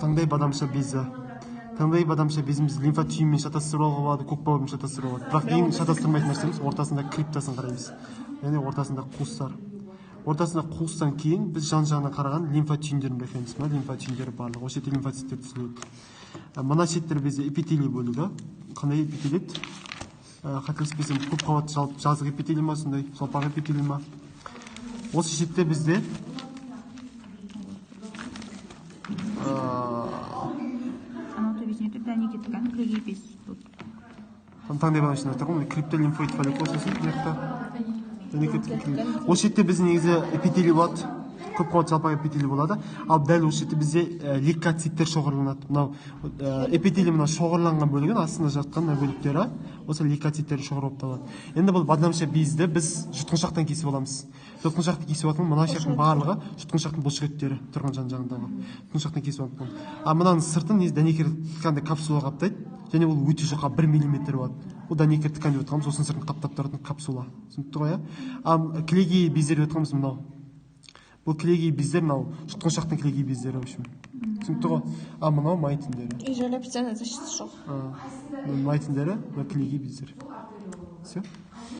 Таңдай бадамша безі. Таңдай бадамша безіміз лимфа түйінмен шатастыруға болады, көк бауырмен шатастыруға болады. Бірақ ең шатастырмайтын нәрсеміз ортасында криптасын қараймыз. Яғни ортасында қуыстар. Ортасында қуыстан кейін біз жан-жағына қараған лимфа түйіндерін байқаймыз. Лимфа түйіндері барлығы. Осы жерде лимфоциттер түзіледі. Мына шеттер бізде эпителий бөлігі. Қандай эпителий? Қателеспесем, көп қабатты жазық эпителий ма, сондай жалпақ эпителий ма? Осы шетте бізде таңдай бадамшаны айтады ғой, криптолимфоид фолликул сосын осы жерде біздің негізі эпителий болады, көп қабатты жалпақ эпителий болады. Ал дәл осы жерде бізде лейкоциттер шоғырланады. Мынау эпителий мына шоғырланған бөлігін астында жатқан бөліктері осы лейкоциттер шоғыр болып табылады. Енді бұл бадамша безді біз жұтқыншақтан кесіп аламыз. Жұтқыншақты кесіп алатын мына жердің барлығы жұтқыншақтың бұлшықеттері тұрған жан-жағындағы жұтқыншақтан кесіп алатын. А мынаның сыртын дәнекер тканды капсула қаптайды. Және ол өте жұқа 1 мм болады. Ол дәнекер ткан деп отырғанымыз сосын сыртын қаптап тұратын капсула. Түсінікті ғой, а кілегей бездер деп отырғанымыз мынау. Бұл кілегей бездер мынау жұтқыншақтың кілегей бездері, в общем. Түсінікті ғой? А мынау май тіндері. И j'ai l'absence de май тіндері, мына кілегей бездер. Все.